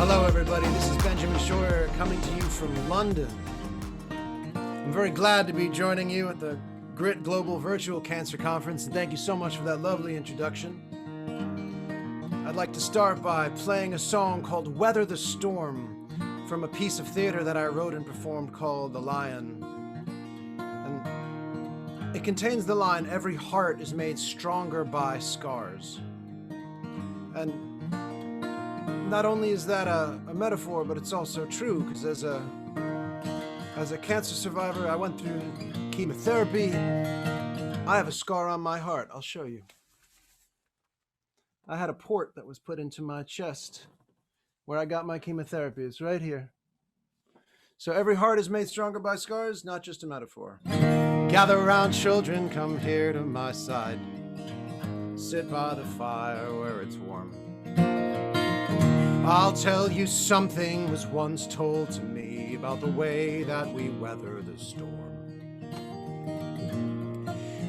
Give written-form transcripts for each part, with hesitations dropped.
Hello everybody, this is Benjamin Scheuer coming to you from London. I'm very glad to be joining you at the GRIT Global Virtual Cancer Conference, and thank you so much for that lovely introduction. I'd like to start by playing a song called Weather the Storm from a piece of theater that I wrote and performed called The Lion. And it contains the line, "Every heart is made stronger by scars." And not only is that a metaphor, but it's also true, because as a cancer survivor, I went through chemotherapy. I have a scar on my heart. I'll show you. I had a port that was put into my chest where I got my chemotherapy. It's right here. So every heart is made stronger by scars, not just a metaphor. Gather around, children, come here to my side. Sit by the fire where it's warm. I'll tell you something was once told to me about the way that we weather the storm.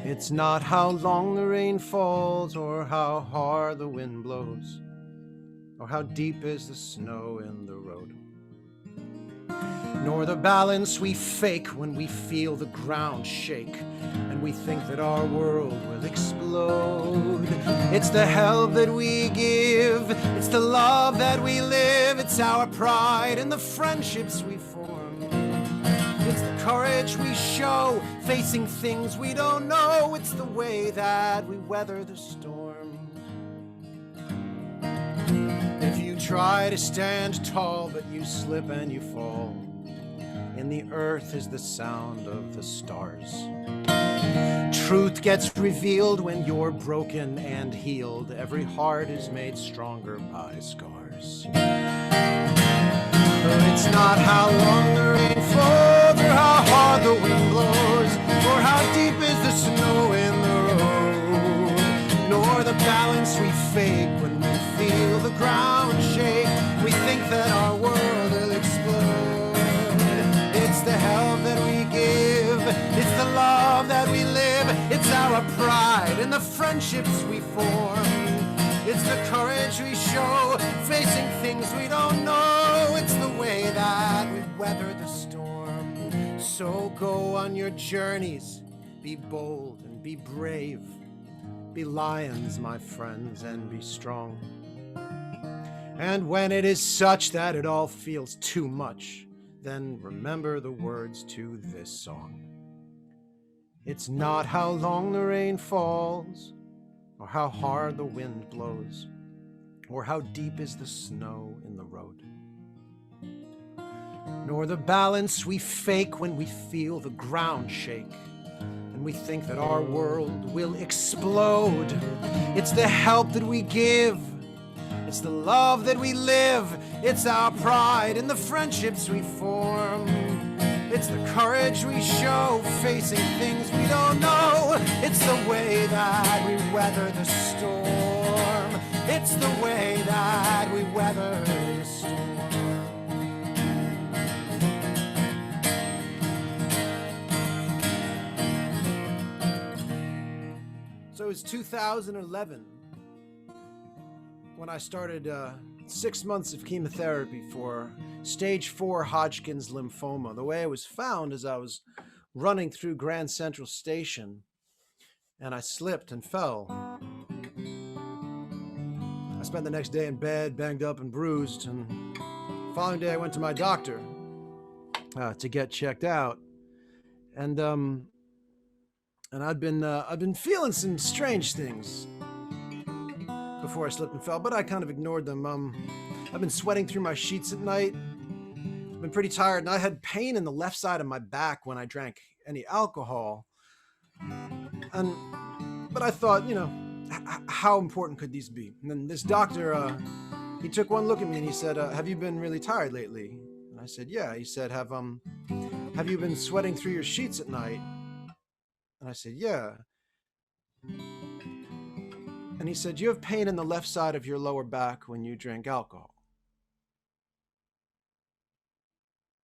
It's not how long the rain falls, or how hard the wind blows, or how deep is the snow in the road, nor the balance we fake when we feel the ground shake and we think that our world will explode. It's the help that we give, it's the love that we live, it's our pride and the friendships we form. It's the courage we show, facing things we don't know. It's the way that we weather the storm. If you try to stand tall, but you slip and you fall, in the earth is the sound of the stars. Truth gets revealed when you're broken and healed. Every heart is made stronger by scars. It's not how long the rain falls, or how hard the wind blows, or how deep is the snow in the road, nor the balance we fake when we feel the ground shake. We think that our world will explode. It's the help that we give, it's the love that we live, it's our pride and the friendships we form. It's the courage we show, facing things we don't know. It's the way that we weather the storm. So go on your journeys, be bold and be brave. Be lions, my friends, and be strong. And when it is such that it all feels too much, then remember the words to this song. It's not how long the rain falls, or how hard the wind blows, or how deep is the snow in the road, nor the balance we fake when we feel the ground shake and we think that our world will explode. It's the help that we give, it's the love that we live, it's our pride and the friendships we form. It's the courage we show, facing things we don't know. It's the way that we weather the storm. It's the way that we weather the storm. So it was 2011 when I started 6 months of chemotherapy for stage 4 Hodgkin's lymphoma. The way I was found is I was running through Grand Central Station and I slipped and fell. I spent the next day in bed, banged up and bruised, and the following day I went to my doctor to get checked out. And I'd been feeling some strange things before I slipped and fell, but I kind of ignored them. I've been sweating through my sheets at night. I've been pretty tired, and I had pain in the left side of my back when I drank any alcohol. But I thought, how important could these be? And then this doctor, he took one look at me and he said, "Have you been really tired lately?" And I said, "Yeah." He said, "Have you been sweating through your sheets at night?" And I said, "Yeah." And he said, "You have pain in the left side of your lower back when you drink alcohol."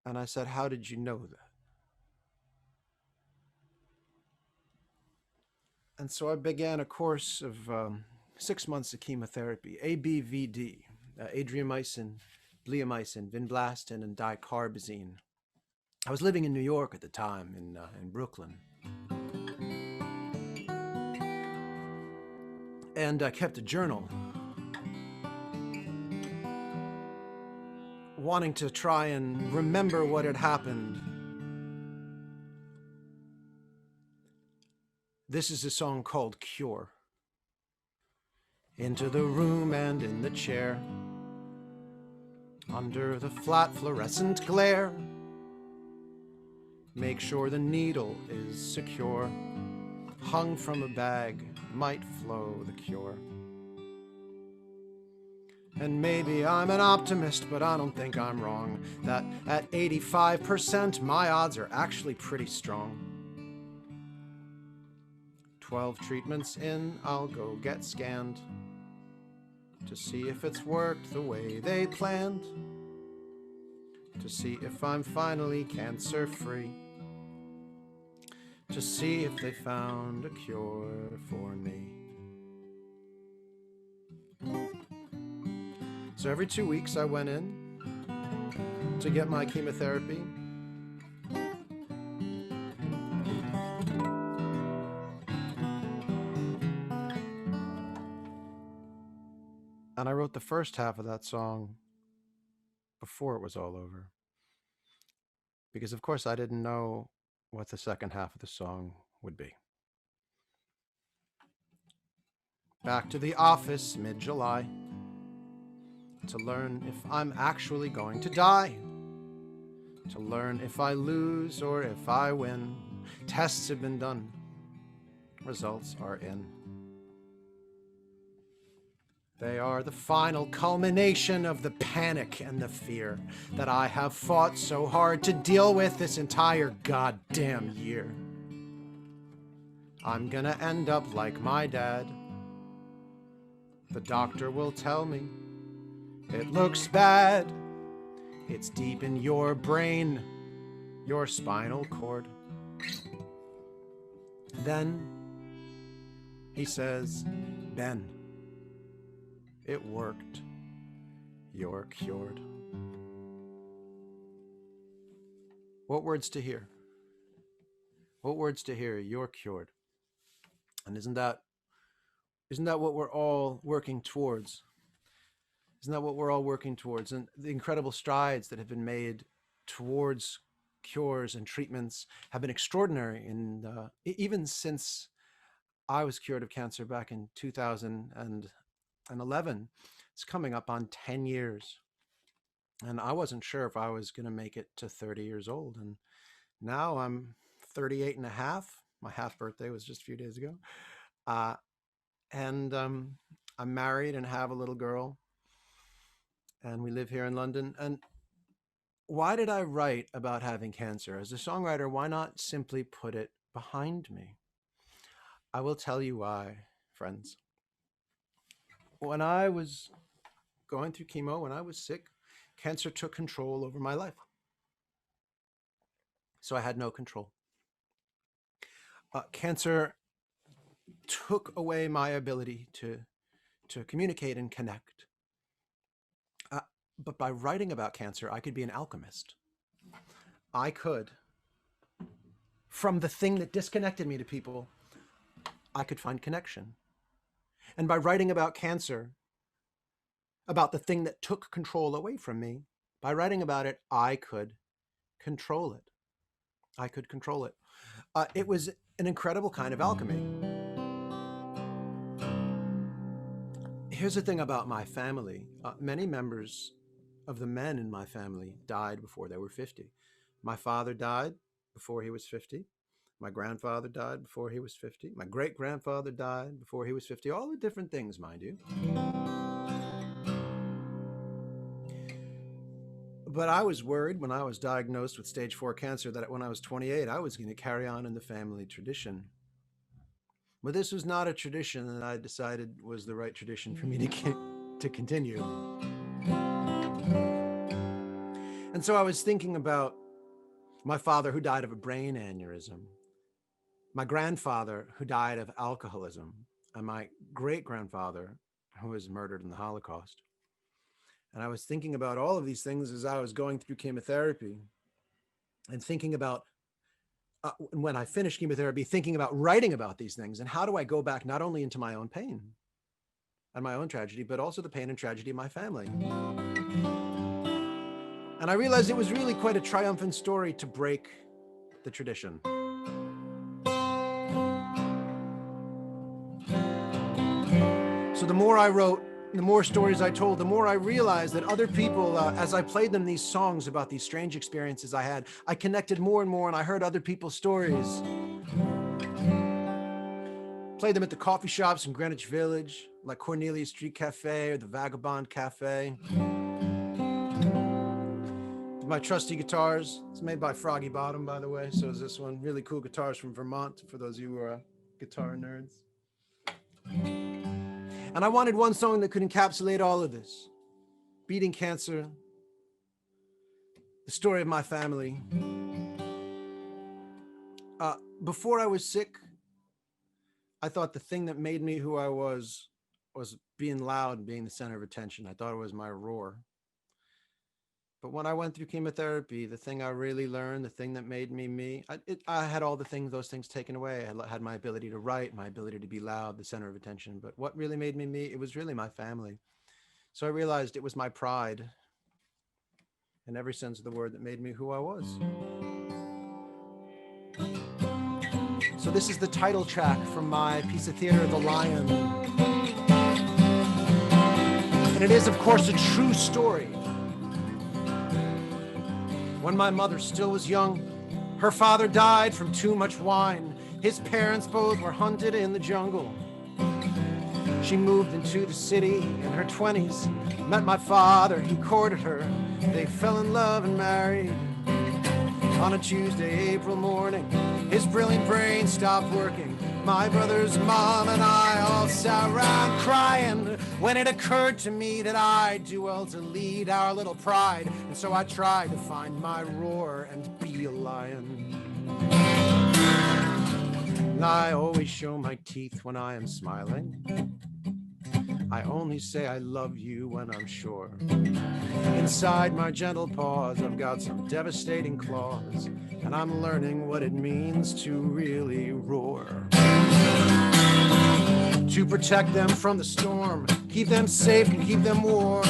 And I said, "How did you know that?" And so I began a course of 6 months of chemotherapy, ABVD, adriamycin, bleomycin, vinblastine, and dicarbazine. I was living in New York at the time, in Brooklyn. And I kept a journal, wanting to try and remember what had happened. This is a song called Cure. Into the room and in the chair, under the flat fluorescent glare, make sure the needle is secure. Hung from a bag might flow the cure. And maybe I'm an optimist, but I don't think I'm wrong, that at 85% my odds are actually pretty strong. 12 treatments in, I'll go get scanned to see if it's worked the way they planned, to see if I'm finally cancer-free, to see if they found a cure for me. So every 2 weeks I went in to get my chemotherapy. And I wrote the first half of that song before it was all over. Because of course I didn't know what the second half of the song would be. Back to the office mid-July to learn if I'm actually going to die, to learn if I lose or if I win. Tests have been done, results are in. They are the final culmination of the panic and the fear that I have fought so hard to deal with this entire goddamn year. I'm gonna end up like my dad. The doctor will tell me it looks bad. It's deep in your brain, your spinal cord. Then he says, Ben, it worked. You're cured. What words to hear? What words to hear? You're cured. And isn't that what we're all working towards? Isn't that what we're all working towards? And the incredible strides that have been made towards cures and treatments have been extraordinary. And even since I was cured of cancer back in 2011, it's coming up on 10 years. And I wasn't sure if I was going to make it to 30 years old. And now I'm 38 and a half. My half birthday was just a few days ago. And I'm married and have a little girl. And we live here in London. And why did I write about having cancer? As a songwriter, why not simply put it behind me? I will tell you why, friends. When I was going through chemo, when I was sick, cancer took control over my life. So I had no control. Cancer took away my ability to communicate and connect. But by writing about cancer, I could be an alchemist. I could, from the thing that disconnected me to people, I could find connection. And by writing about cancer, about the thing that took control away from me, by writing about it, I could control it. I could control it. It was an incredible kind of alchemy. Here's the thing about my family. Many members of the men in my family died before they were 50. My father died before he was 50. My grandfather died before he was 50. My great-grandfather died before he was 50. All the different things, mind you. But I was worried when I was diagnosed with stage 4 cancer that when I was 28, I was going to carry on in the family tradition. But this was not a tradition that I decided was the right tradition for me to continue. And so I was thinking about my father who died of a brain aneurysm, my grandfather who died of alcoholism, and my great-grandfather who was murdered in the Holocaust. And I was thinking about all of these things as I was going through chemotherapy, and thinking about when I finished chemotherapy, thinking about writing about these things and how do I go back not only into my own pain and my own tragedy, but also the pain and tragedy of my family. And I realized it was really quite a triumphant story to break the tradition. So the more I wrote, the more stories I told, the more I realized that other people, as I played them these songs about these strange experiences I had, I connected more and more, and I heard other people's stories. Played them at the coffee shops in Greenwich Village, like Cornelia Street Cafe or the Vagabond Cafe. My trusty guitars, it's made by Froggy Bottom, by the way, so is this one. Really cool guitars from Vermont, for those of you who are guitar nerds. And I wanted one song that could encapsulate all of this. Beating cancer, the story of my family. Before I was sick, I thought the thing that made me who I was being loud and being the center of attention. I thought it was my roar. But when I went through chemotherapy, the thing I really learned, the thing that made me me, I had all those things taken away. I had my ability to write, my ability to be loud, the center of attention. But what really made me me, it was really my family. So I realized it was my pride, in every sense of the word, that made me who I was. So this is the title track from my piece of theater, The Lion. And it is, of course, a true story. When my mother still was young, her father died from too much wine. His parents both were hunted in the jungle. She moved into the city in her 20s, met my father, he courted her. They fell in love and married. On a Tuesday, April morning, his brilliant brain stopped working. My brother's mom and I all sat around crying when it occurred to me that I'd do well to lead our little pride. And so I tried to find my roar and be a lion. And I always show my teeth when I am smiling. I only say I love you when I'm sure. Inside my gentle paws, I've got some devastating claws, and I'm learning what it means to really roar. To protect them from the storm, keep them safe and keep them warm.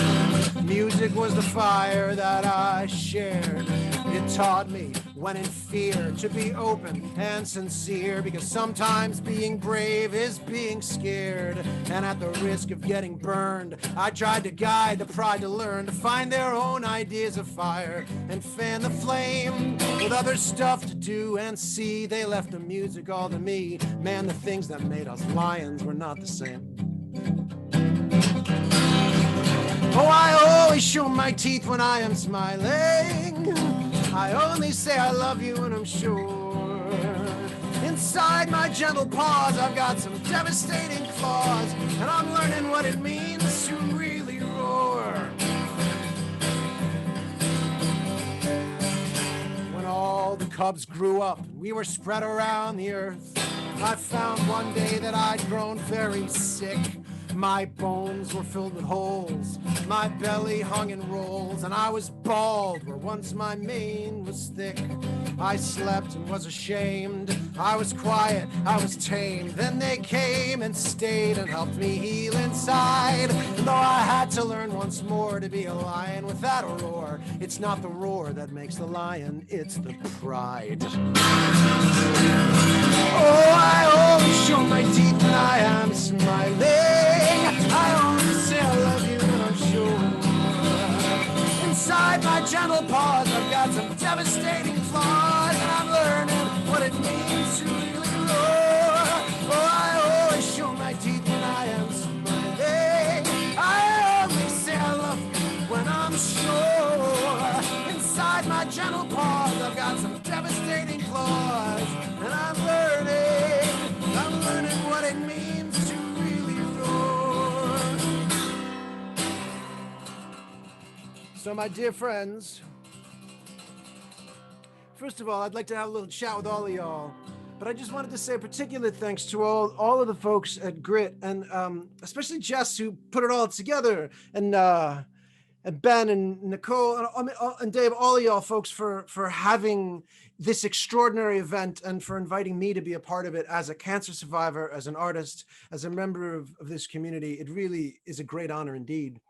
Music was the fire that I shared. It taught me when in fear to be open and sincere, because sometimes being brave is being scared. And at the risk of getting burned, I tried to guide the pride to learn to find their own ideas of fire and fan the flame with other stuff to do and see. They left the music all to me. Man, the things that made us lions were not the same. Oh, I always show my teeth when I am smiling. I only say I love you when I'm sure. Inside my gentle paws, I've got some devastating claws, and I'm learning what it means to really roar. When all the cubs grew up and we were spread around the earth, I found one day that I'd grown very sick. My bones were filled with holes, my belly hung in rolls, and I was bald where once my mane was thick. I slept and was ashamed, I was quiet, I was tamed. Then they came and stayed and helped me heal inside. And though I had to learn once more to be a lion without a roar, it's not the roar that makes the lion, it's the pride. Oh, I always show my teeth when I am smiling. I only say I love you when I'm sure. Inside my gentle paws, I've got some devastating flaws, and I'm learning what it means to really roar. Oh, I always show my teeth when I am smiling. I only say I love you when I'm sure. Inside my gentle paws, I've got some devastating claws, and I'm learning what it means to really roar. So my dear friends, first of all, I'd like to have a little chat with all of y'all, but I just wanted to say a particular thanks to all of the folks at Grit, and especially Jess, who put it all together, and And Ben and Nicole and Dave, all of y'all folks for having this extraordinary event and for inviting me to be a part of it as a cancer survivor, as an artist, as a member of this community. It really is a great honor indeed.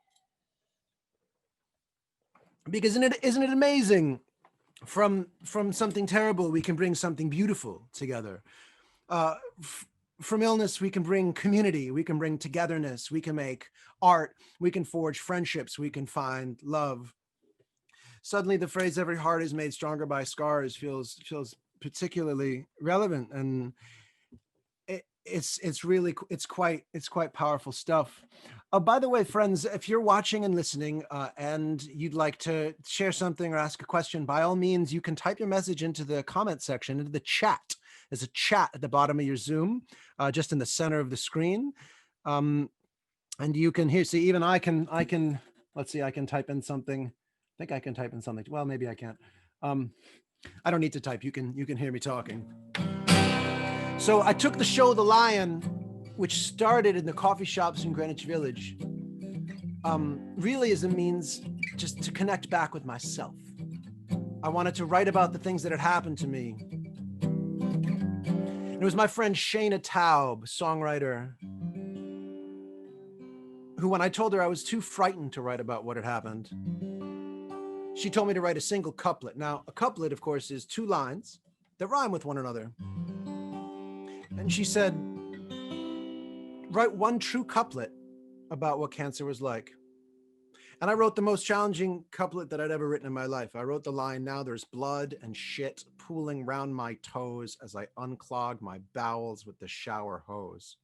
Because isn't it amazing? From something terrible, we can bring something beautiful together. From illness, we can bring community, we can bring togetherness, we can make art, we can forge friendships, we can find love. Suddenly the phrase "every heart is made stronger by scars" feels particularly relevant, and it's quite powerful stuff. By the way, friends, if you're watching and listening and you'd like to share something or ask a question, by all means, you can type your message into the comment section, into the chat. There's a chat at the bottom of your Zoom, just in the center of the screen. And you can hear, see, even I can, let's see, I can type in something. I think I can type in something. Well, maybe I can't. I don't need to type. You can hear me talking. So I took the show The Lion, which started in the coffee shops in Greenwich Village, really as a means just to connect back with myself. I wanted to write about the things that had happened to me. And it was my friend Shayna Taub, songwriter, who, when I told her I was too frightened to write about what had happened, she told me to write a single couplet. Now, a couplet, of course, is two lines that rhyme with one another. And she said, write one true couplet about what cancer was like. And I wrote the most challenging couplet that I'd ever written in my life. I wrote the line, "Now there's blood and shit pooling round my toes as I unclog my bowels with the shower hose."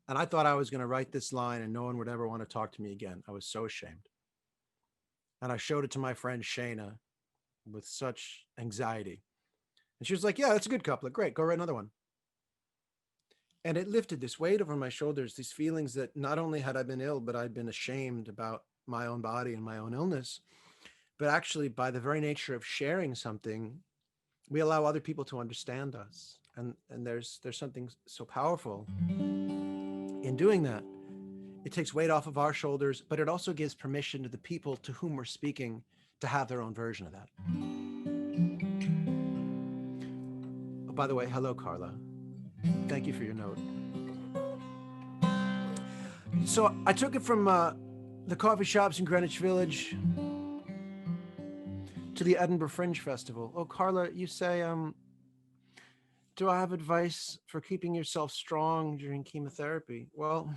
And I thought I was going to write this line and no one would ever want to talk to me again. I was so ashamed. And I showed it to my friend Shayna with such anxiety. And she was like, "Yeah, that's a good couplet. Great, go write another one." And it lifted this weight over my shoulders, these feelings that not only had I been ill, but I'd been ashamed about my own body and my own illness. But actually, by the very nature of sharing something, we allow other people to understand us. And there's something so powerful in doing that. It takes weight off of our shoulders, but it also gives permission to the people to whom we're speaking to have their own version of that. Oh, by the way, hello, Carla. Thank you for your note. So I took it from the coffee shops in Greenwich Village to the Edinburgh Fringe Festival. Oh, Carla, you say, do I have advice for keeping yourself strong during chemotherapy? Well,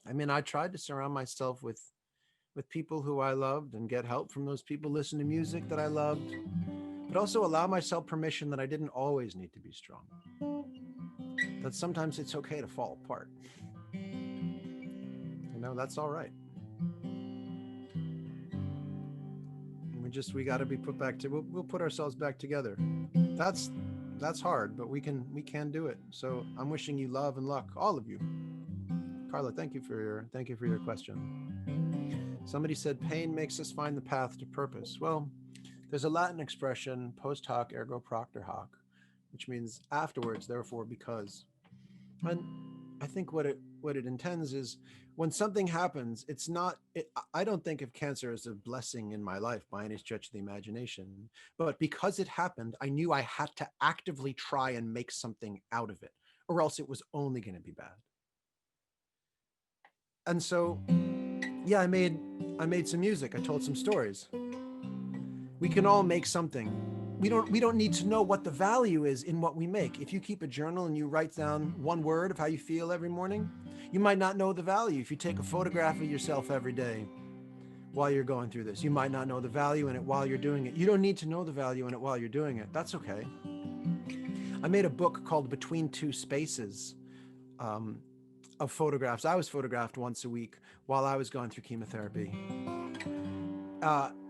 I mean, I tried to surround myself with people who I loved and get help from those people, listen to music that I loved, but also allow myself permission that I didn't always need to be strong. That sometimes it's okay to fall apart. You know, that's all right. We got to be put back to, we'll put ourselves back together. That's hard, but we can do it. So I'm wishing you love and luck, all of you. Carla, thank you for your question. Somebody said pain makes us find the path to purpose. Well, there's a Latin expression, post hoc ergo propter hoc, which means afterwards, therefore because. And I think what it intends is when something happens, it's not, I don't think of cancer as a blessing in my life by any stretch of the imagination, but because it happened, I knew I had to actively try and make something out of it, or else it was only going to be bad. And so, yeah, I made some music. I told some stories. We can all make something. We don't need to know what the value is in what we make. If you keep a journal and you write down one word of how you feel every morning, you might not know the value. If you take a photograph of yourself every day while you're going through this, you might not know the value in it while you're doing it. You don't need to know the value in it while you're doing it. That's okay. I made a book called Between Two Spaces, of photographs. I was photographed once a week while I was going through chemotherapy.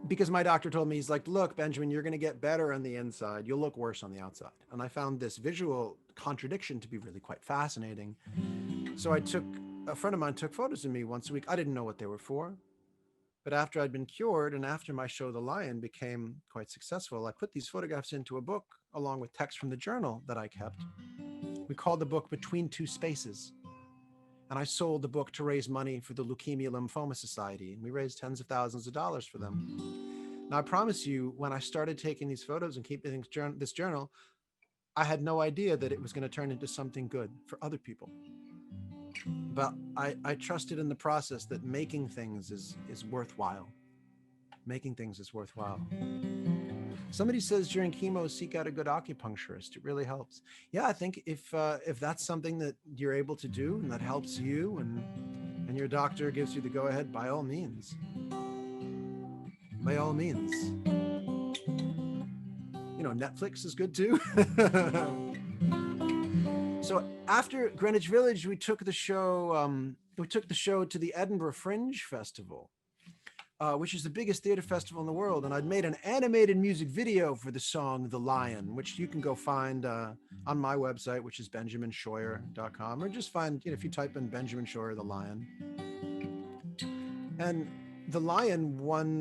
Because my doctor told me, he's like, "Look, Benjamin, you're going to get better on the inside. You'll look worse on the outside." And I found this visual contradiction to be really quite fascinating. So a friend of mine took photos of me once a week. I didn't know what they were for. But after I'd been cured and after my show, The Lion, became quite successful, I put these photographs into a book along with text from the journal that I kept. We called the book Between Two Spaces. And I sold the book to raise money for the Leukemia Lymphoma Society. And we raised tens of thousands of dollars for them. Now, I promise you, when I started taking these photos and keeping this journal, I had no idea that it was going to turn into something good for other people. But I trusted in the process that making things is worthwhile. Making things is worthwhile. Somebody says during chemo, seek out a good acupuncturist. It really helps. Yeah, I think if that's something that you're able to do and that helps you, and your doctor gives you the go ahead, by all means. By all means. You know, Netflix is good too. So after Greenwich Village, we took the show to the Edinburgh Fringe Festival, which is the biggest theater festival in the world. And I'd made an animated music video for the song The Lion, which you can go find on my website, which is benjaminscheuer.com, or just find, if you type in Benjamin Scheuer, The Lion. And The Lion won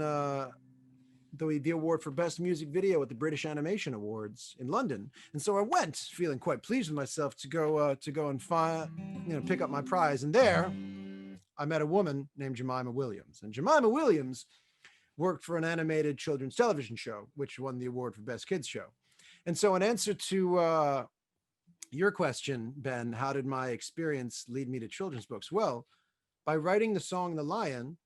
the award for Best Music Video at the British Animation Awards in London. And so I went feeling quite pleased with myself to go and pick up my prize. And there I met a woman named Jemima Williams. And Jemima Williams worked for an animated children's television show, which won the award for Best Kids Show. And so in answer to your question, Ben, how did my experience lead me to children's books? Well, by writing the song The Lion,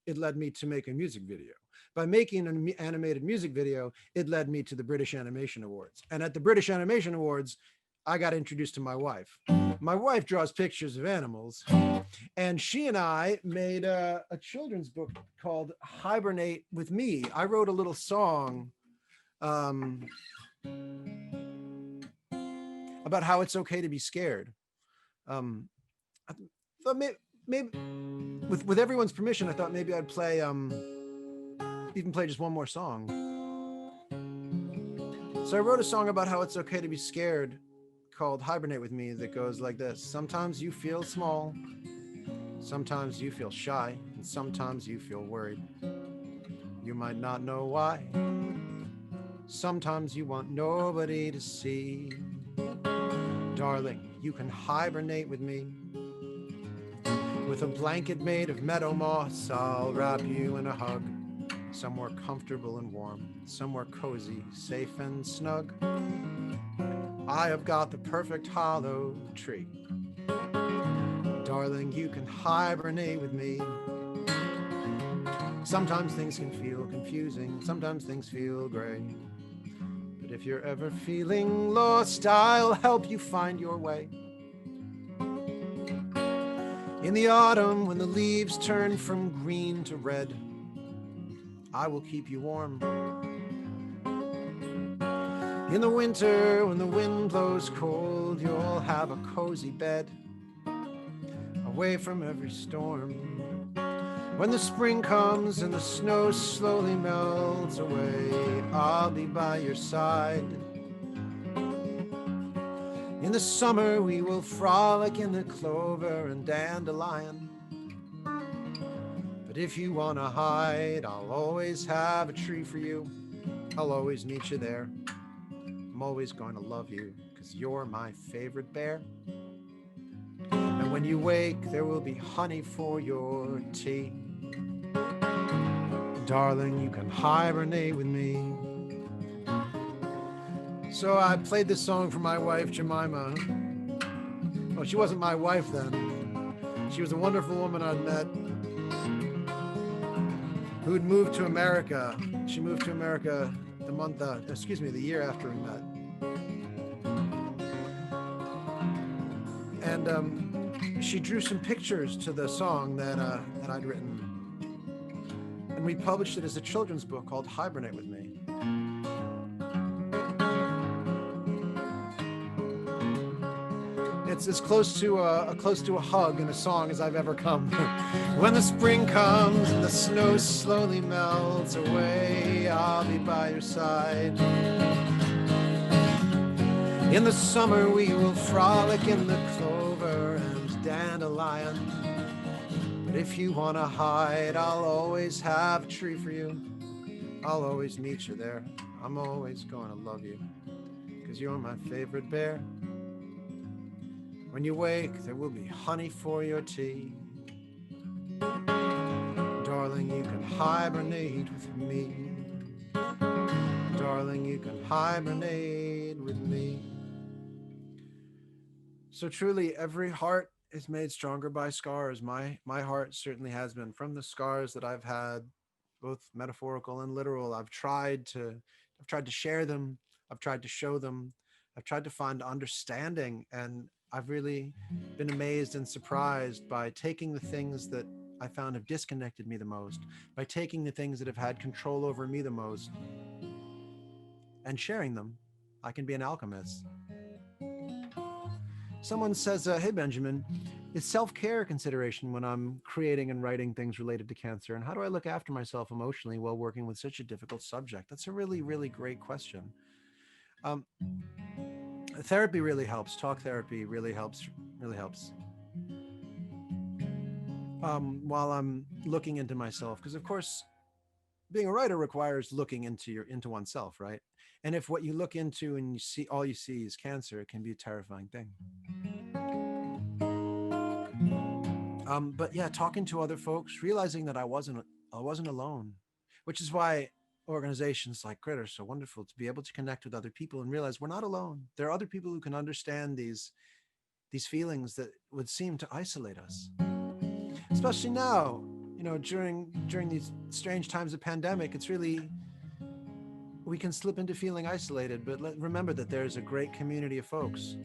it led me to make a music video. By making an animated music video, it led me to the British Animation Awards. And at the British Animation Awards, I got introduced to my wife. My wife draws pictures of animals, and she and I made a children's book called Hibernate with Me. I wrote a little song about how it's okay to be scared. I thought maybe with everyone's permission, I thought maybe I'd play just one more song. So I wrote a song about how it's okay to be scared called Hibernate with Me that goes like this. Sometimes you feel small, sometimes you feel shy, and sometimes you feel worried. You might not know why. Sometimes you want nobody to see. Darling, you can hibernate with me. With a blanket made of meadow moss, I'll wrap you in a hug. Somewhere comfortable and warm, somewhere cozy, safe and snug. I have got the perfect hollow tree. Darling, you can hibernate with me. Sometimes things can feel confusing, sometimes things feel gray. But if you're ever feeling lost, I'll help you find your way. In the autumn, when the leaves turn from green to red, I will keep you warm. In the winter, when the wind blows cold, you'll have a cozy bed, away from every storm. When the spring comes and the snow slowly melts away, I'll be by your side. In the summer, we will frolic in the clover and dandelion. But if you want to hide, I'll always have a tree for you. I'll always meet you there. I'm always going to love you, because you're my favorite bear. And when you wake, there will be honey for your tea. Darling, you can hibernate with me. So I played this song for my wife, Jemima. Well, she wasn't my wife then. She was a wonderful woman I'd met who had moved to America. She moved to America the year after we met. And she drew some pictures to the song that I'd written. And we published it as a children's book called Hibernate with Me. It's as close to a hug and a song as I've ever come. When the spring comes and the snow slowly melts away, I'll be by your side. In the summer we will frolic in the clover and dandelion. But if you want to hide, I'll always have a tree for you. I'll always meet you there. I'm always going to love you, because you're my favorite bear. When you wake, there will be honey for your tea. Darling, you can hibernate with me. Darling, you can hibernate with me. So truly, every heart is made stronger by scars. My heart certainly has been. From the scars that I've had, both metaphorical and literal, I've tried to share them. I've tried to show them. I've tried to find understanding, and I've really been amazed and surprised by taking the things that I found have disconnected me the most, by taking the things that have had control over me the most, and sharing them. I can be an alchemist. Someone says, hey, Benjamin, is self-care a consideration when I'm creating and writing things related to cancer? And how do I look after myself emotionally while working with such a difficult subject? That's a really, really great question. Therapy really helps. Talk therapy really helps. Really helps. While I'm looking into myself, because of course, being a writer requires looking into oneself, right? And if what you look into and you see all you see is cancer, it can be a terrifying thing. But yeah, talking to other folks, realizing that I wasn't alone, which is why organizations like Grit are so wonderful, to be able to connect with other people and realize we're not alone. There are other people who can understand these feelings that would seem to isolate us, especially now. You know, during these strange times of pandemic, it's really, we can slip into feeling isolated, but remember that there's a great community of folks.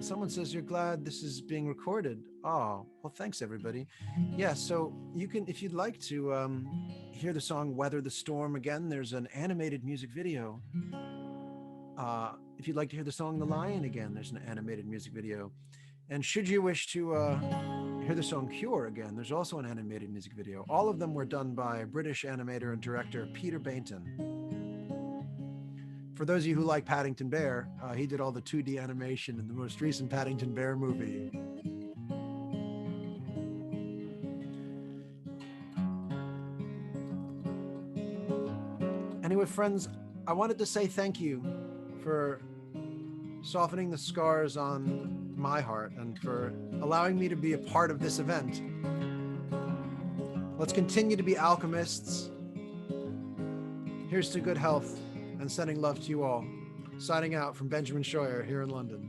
Someone says you're glad this is being recorded. Oh, well, thanks everybody. Yeah, so you can, if you'd like to hear the song Weather the Storm again, there's an animated music video. If you'd like to hear the song The Lion again, there's an animated music video. And should you wish to hear the song Cure again, there's also an animated music video. All of them were done by British animator and director Peter Bainton. For those of you who like Paddington Bear, he did all the 2D animation in the most recent Paddington Bear movie. Anyway, friends, I wanted to say thank you for softening the scars on my heart and for allowing me to be a part of this event. Let's continue to be alchemists. Here's to good health and sending love to you all. Signing out from Benjamin Scheuer here in London.